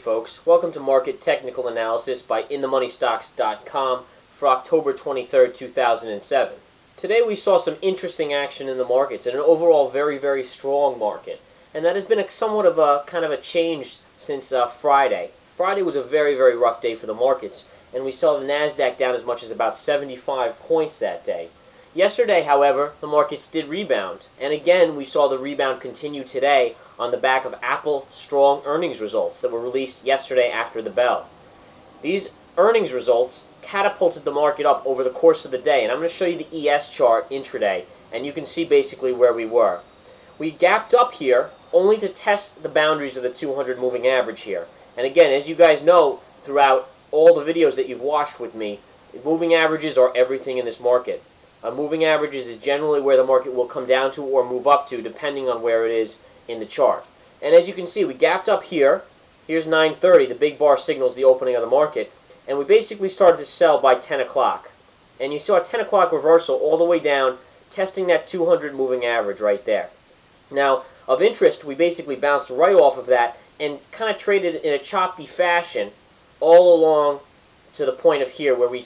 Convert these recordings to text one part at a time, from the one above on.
folks. Welcome to Market Technical Analysis by InTheMoneyStocks.com for October 23rd, 2007. Today we saw some interesting action in the markets and an overall very strong market. And that has been somewhat of a kind of a change since Friday. Friday was a very rough day for the markets, and we saw the NASDAQ down as much as about 75 points that day. Yesterday, however, the markets did rebound, and again we saw the rebound continue today on the back of Apple strong earnings results that were released yesterday after the bell. These earnings results catapulted the market up over the course of the day, and I'm going to show you the ES chart intraday, and you can see basically where we were. We gapped up here only to test the boundaries of the 200 moving average here. And again, as you guys know throughout all the videos that you've watched with me, moving averages are everything in this market. Moving averages is generally where the market will come down to or move up to depending on where it is in the chart. And as you can see, we gapped up here. Here's 9:30, the big bar signals the opening of the market. And we basically started to sell by 10 o'clock. And you saw a 10 o'clock reversal all the way down, testing that 200 moving average right there. Now, of interest, we basically bounced right off of that and kind of traded in a choppy fashion all along to the point of here where we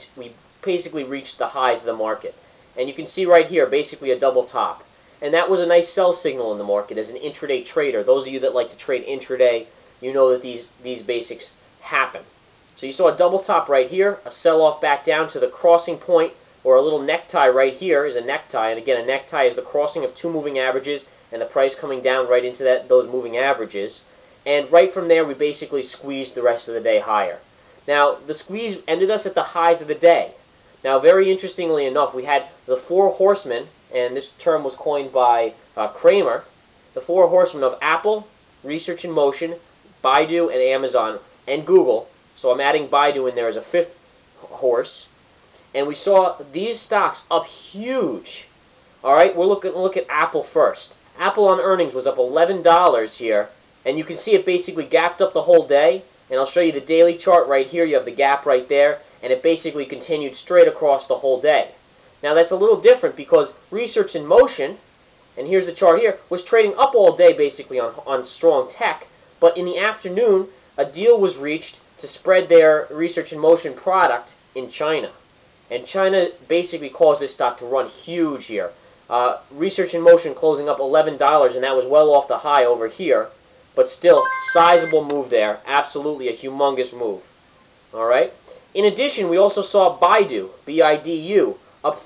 basically reached the highs of the market. And you can see right here, basically a double top. And that was a nice sell signal in the market as an intraday trader. Those of you that like to trade intraday, you know that these basics happen. So you saw a double top right here, a sell-off back down to the crossing point, or a little necktie right here is a necktie. And again, a necktie is the crossing of two moving averages and the price coming down right into those moving averages. And right from there, we basically squeezed the rest of the day higher. Now, the squeeze ended us at the highs of the day. Now, very interestingly enough, we had the four horsemen, and this term was coined by Kramer, the four horsemen of Apple, Research in Motion, Baidu, and Amazon, and Google. So I'm adding Baidu in there as a fifth horse. And we saw these stocks up huge. All right, we'll look at Apple first. Apple on earnings was up $11 here, and you can see it basically gapped up the whole day. And I'll show you the daily chart right here. You have the gap right there, and it basically continued straight across the whole day. Now that's a little different because Research in Motion, and here's the chart here, was trading up all day basically on strong tech, but in the afternoon a deal was reached to spread their Research in Motion product in China. And China basically caused this stock to run huge here. Research in Motion closing up $11, and that was well off the high over here, but still sizable move there, absolutely a humongous move. All right. In addition, we also saw Baidu, B-I-D-U, up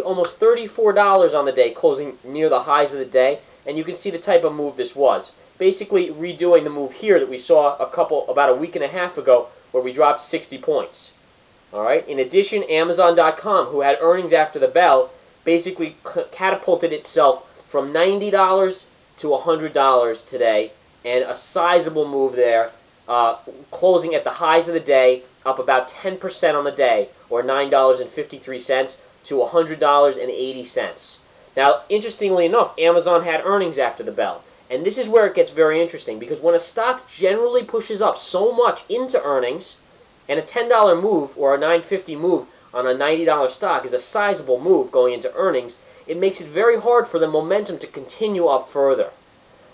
almost $34 on the day, closing near the highs of the day, and you can see the type of move this was. Basically redoing the move here that we saw about a week and a half ago where we dropped 60 points. All right. In addition, Amazon.com, who had earnings after the bell, basically catapulted itself from $90 to $100 today, and a sizable move there, closing at the highs of the day, up about 10% on the day, or $9.53 to $100.80. Now, interestingly enough, Amazon had earnings after the bell. And this is where it gets very interesting, because when a stock generally pushes up so much into earnings, and a $10 move or a $9.50 move on a $90 stock is a sizable move going into earnings, it makes it very hard for the momentum to continue up further.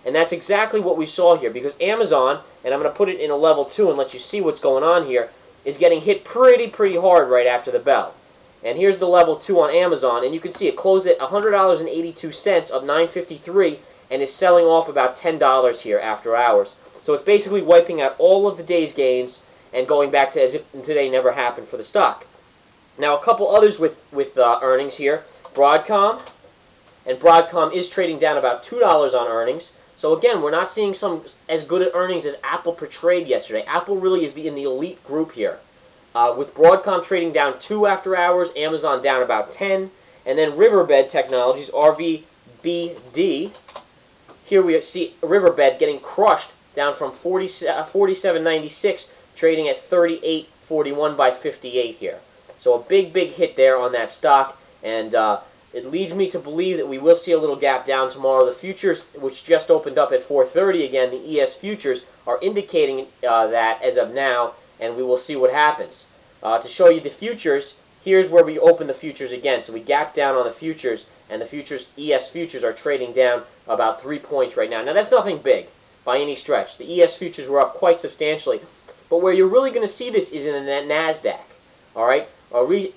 And that's exactly what we saw here, because Amazon, and I'm going to put it in a level 2 and let you see what's going on here, is getting hit pretty hard right after the bell. And here's the level 2 on Amazon, and you can see it closed at $100.82 of $9.53 and is selling off about $10 here after hours. So it's basically wiping out all of the day's gains and going back to as if today never happened for the stock. Now, a couple others with earnings here. Broadcom, and Broadcom is trading down about $2 on earnings. So again, we're not seeing some as good at earnings as Apple portrayed yesterday. Apple really is in the elite group here. With Broadcom trading down 2 after hours, Amazon down about 10, and then Riverbed Technologies, RVBD. Here we see Riverbed getting crushed down from 47.96, trading at 38.41 by 58 here. So a big hit there on that stock, and it leads me to believe that we will see a little gap down tomorrow. The futures, which just opened up at 4:30 again, the ES futures, are indicating that as of now, and we will see what happens. To show you the futures, here's where we open the futures again. So we gap down on the futures, and the futures, ES futures, are trading down about 3 points right now. Now that's nothing big by any stretch. The ES futures were up quite substantially. But where you're really going to see this is in the NASDAQ. All right?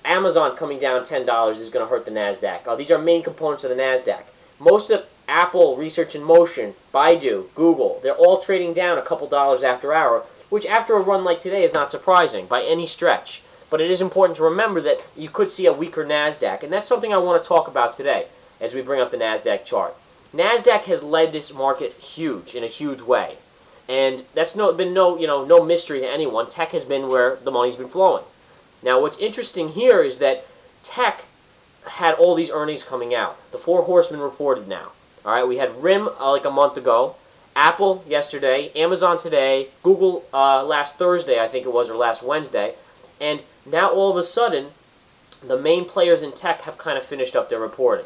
Amazon coming down $10 is going to hurt the NASDAQ. These are main components of the NASDAQ. Most of Apple, Research in Motion, Baidu, Google, they're all trading down a couple dollars after hour, which after a run like today is not surprising by any stretch. But it is important to remember that you could see a weaker NASDAQ, and that's something I want to talk about today as we bring up the NASDAQ chart. NASDAQ has led this market in a huge way. And that's been no mystery to anyone. Tech has been where the money's been flowing. Now, what's interesting here is that tech had all these earnings coming out. The four horsemen reported now. All right, we had RIM like a month ago, Apple yesterday, Amazon today, Google last Thursday, I think it was, or last Wednesday, and now all of a sudden, the main players in tech have kind of finished up their reporting.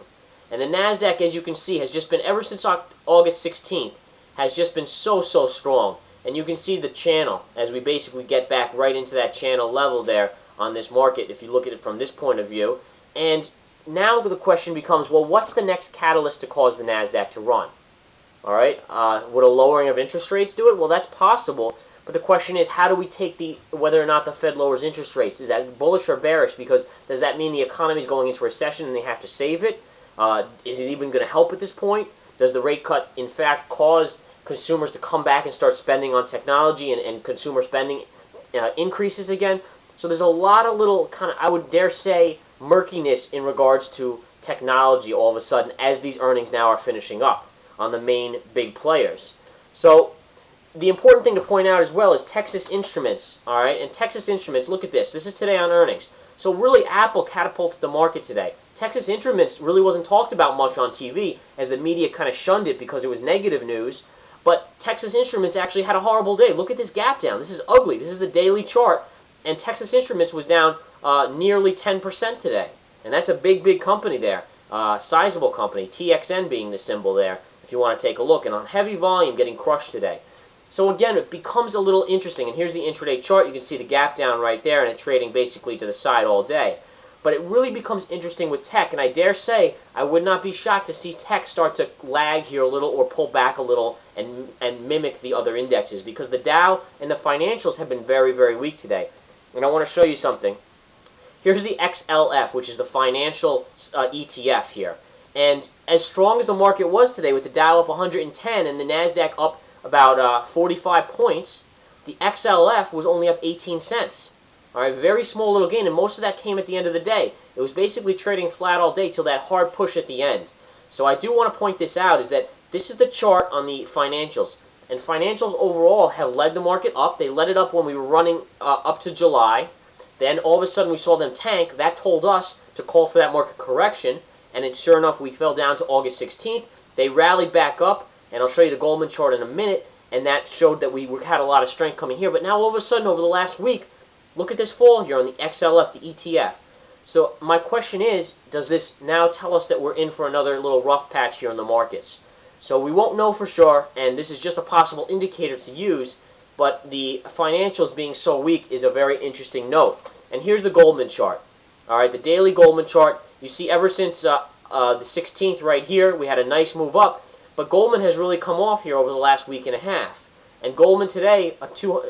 And the NASDAQ, as you can see, has just been, ever since August 16th, has just been so strong. And you can see the channel as we basically get back right into that channel level there on this market, if you look at it from this point of view. And now the question becomes, well, what's the next catalyst to cause the NASDAQ to run? All right, would a lowering of interest rates do it? Well, that's possible. But the question is, how do we take whether or not the Fed lowers interest rates? Is that bullish or bearish? Because does that mean the economy is going into recession and they have to save it? Is it even going to help at this point? Does the rate cut, in fact, cause consumers to come back and start spending on technology and consumer spending increases again? So there's a lot of little kind of, I would dare say, murkiness in regards to technology all of a sudden as these earnings now are finishing up on the main big players. So the important thing to point out as well is Texas Instruments, all right? And Texas Instruments, look at this. This is today on earnings. So really, Apple catapulted the market today. Texas Instruments really wasn't talked about much on TV as the media kind of shunned it because it was negative news. But Texas Instruments actually had a horrible day. Look at this gap down. This is ugly. This is the daily chart. And Texas Instruments was down nearly 10% today. And that's a big company there. Sizable company. TXN being the symbol there, if you want to take a look. And on heavy volume, getting crushed today. So again, it becomes a little interesting. And here's the intraday chart. You can see the gap down right there, and it trading basically to the side all day. But it really becomes interesting with tech, and I dare say I would not be shocked to see tech start to lag here a little or pull back a little and mimic the other indexes, because the Dow and the financials have been very weak today. And I want to show you something. Here's the XLF, which is the financial ETF here. And as strong as the market was today, with the Dow up 110 and the NASDAQ up about 45 points, the XLF was only up 18 cents. All right, very small little gain, and most of that came at the end of the day. It was basically trading flat all day till that hard push at the end. So I do want to point this out, is that this is the chart on the financials. And financials overall have led the market up. They led it up when we were running up to July. Then all of a sudden we saw them tank. That told us to call for that market correction. And then sure enough, we fell down to August 16th. They rallied back up, and I'll show you the Goldman chart in a minute. And that showed that we had a lot of strength coming here. But now all of a sudden, over the last week, look at this fall here on the XLF, the ETF. So my question is, does this now tell us that we're in for another little rough patch here in the markets? So we won't know for sure, and this is just a possible indicator to use, but the financials being so weak is a very interesting note. And here's the Goldman chart. All right, the daily Goldman chart. You see, ever since the 16th right here, we had a nice move up, but Goldman has really come off here over the last week and a half. And Goldman today,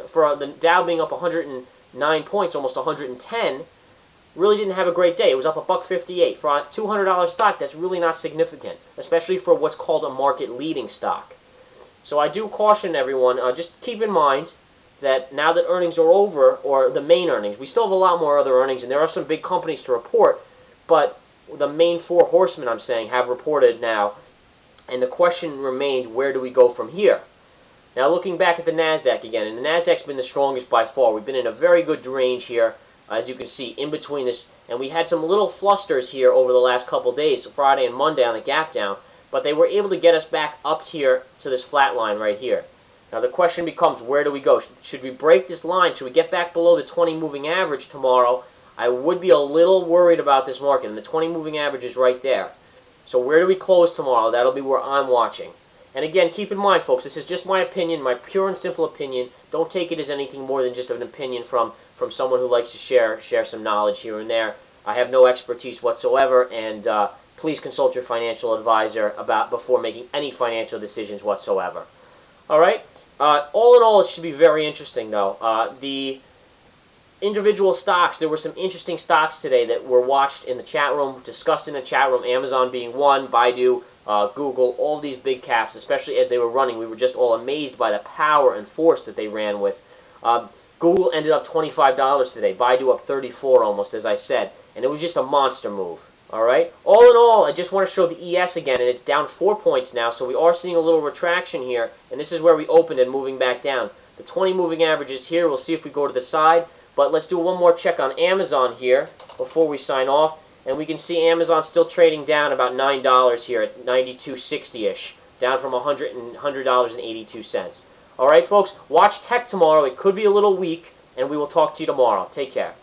for the Dow being up 109 points, almost 110, really didn't have a great day. It was up $1.58. For a $200 stock, that's really not significant, especially for what's called a market-leading stock. So I do caution everyone, just keep in mind that now that earnings are over, or the main earnings, we still have a lot more other earnings, and there are some big companies to report, but the main four horsemen, I'm saying, have reported now, and the question remains, where do we go from here? Now looking back at the NASDAQ again, and the NASDAQ's been the strongest by far. We've been in a very good range here, as you can see, in between this, and we had some little flusters here over the last couple days, Friday and Monday on the gap down, but they were able to get us back up here to this flat line right here. Now the question becomes, where do we go? Should we break this line? Should we get back below the 20 moving average tomorrow? I would be a little worried about this market, and the 20 moving average is right there. So where do we close tomorrow? That'll be where I'm watching. And again, keep in mind, folks, this is just my opinion, my pure and simple opinion. Don't take it as anything more than just an opinion from someone who likes to share some knowledge here and there. I have no expertise whatsoever, and please consult your financial advisor before making any financial decisions whatsoever. All right? All in all, it should be very interesting, though. The individual stocks, there were some interesting stocks today that were watched in the chat room, discussed in the chat room, Amazon being one, Baidu, Google, all these big caps, especially as they were running. We were just all amazed by the power and force that they ran with. Google ended up $25 today, Baidu up 34 almost, as I said, and it was just a monster move. All right. All in all, I just want to show the ES again, and it's down 4 points now, so we are seeing a little retraction here, and this is where we opened and moving back down. The 20 moving average is here. We'll see if we go to the side, but let's do one more check on Amazon here before we sign off, and we can see Amazon still trading down about $9 here at 92.60-ish, down from $100.82. All right, folks, watch tech tomorrow. It could be a little weak, and we will talk to you tomorrow. Take care.